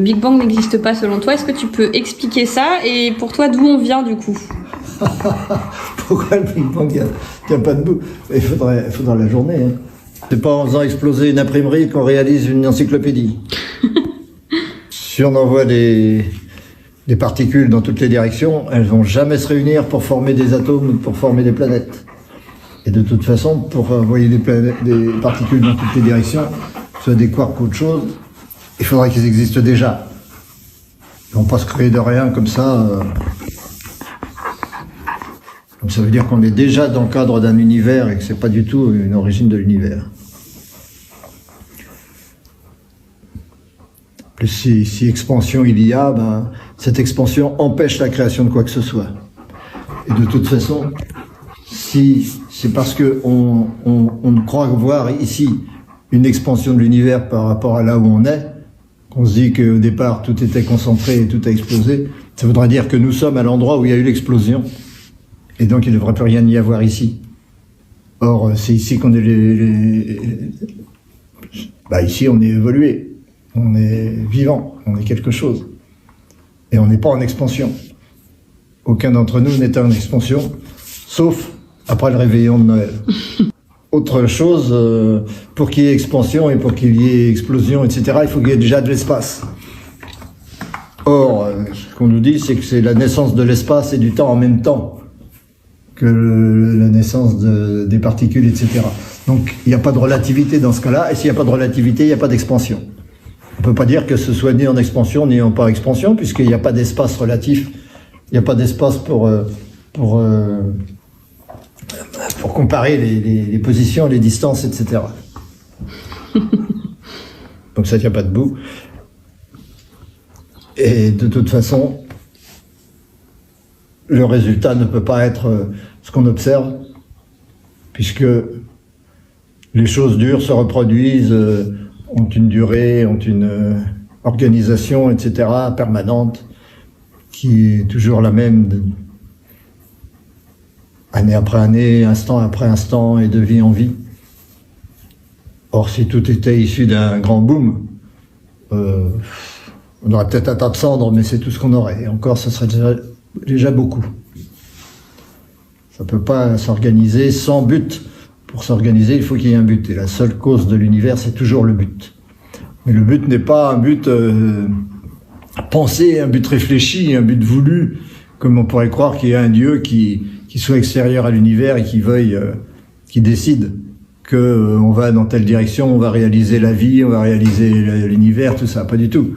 Le Big Bang n'existe pas selon toi. Est-ce que tu peux expliquer ça? Et pour toi, d'où on vient du coup? Pourquoi le Big Bang tient pas debout? Il faudra la journée. Hein. C'est pas en faisant exploser une imprimerie qu'on réalise une encyclopédie. Si on envoie des particules dans toutes les directions, elles vont jamais se réunir pour former des atomes ou pour former des planètes. Et de toute façon, pour envoyer des particules dans toutes les directions, soit des quarks ou autre chose, il faudrait qu'ils existent déjà. Ils vont pas se créer de rien comme ça. Donc ça veut dire qu'on est déjà dans le cadre d'un univers et que c'est pas du tout une origine de l'univers. Plus si expansion il y a, ben, cette expansion empêche la création de quoi que ce soit. Et de toute façon, si c'est parce que on croit voir ici une expansion de l'univers par rapport à là où on est, qu'on se dit qu'au départ tout était concentré et tout a explosé, ça voudrait dire que nous sommes à l'endroit où il y a eu l'explosion. Et donc il ne devrait plus rien y avoir ici. Or, c'est ici qu'on est ici on est évolué. On est vivant, on est quelque chose. Et on n'est pas en expansion. Aucun d'entre nous n'est en expansion, sauf après le réveillon de Noël. Autre chose, pour qu'il y ait expansion et pour qu'il y ait explosion, etc., il faut qu'il y ait déjà de l'espace. Or, ce qu'on nous dit, c'est que c'est la naissance de l'espace et du temps en même temps que la naissance des particules, etc. Donc, il n'y a pas de relativité dans ce cas-là, et s'il n'y a pas de relativité, il n'y a pas d'expansion. On ne peut pas dire que ce soit ni en expansion, ni en pas expansion, puisqu'il n'y a pas d'espace relatif, il n'y a pas d'espace pour comparer les positions, les distances, etc. Donc ça ne tient pas debout. Et de toute façon, le résultat ne peut pas être ce qu'on observe, puisque les choses dures se reproduisent, ont une durée, ont une organisation, etc., permanente, qui est toujours la même, année après année, instant après instant, et de vie en vie. Or, si tout était issu d'un grand boom, on aurait peut-être un tas de cendres, mais c'est tout ce qu'on aurait. Et encore, ce serait déjà beaucoup. Ça ne peut pas s'organiser sans but. Pour s'organiser, il faut qu'il y ait un but. Et la seule cause de l'univers, c'est toujours le but. Mais le but n'est pas un but pensé, un but réfléchi, un but voulu, comme on pourrait croire qu'il y a un Dieu qui soit extérieur à l'univers et qui veuille, qui décide qu'on va dans telle direction, on va réaliser la vie, on va réaliser l'univers, tout ça. Pas du tout.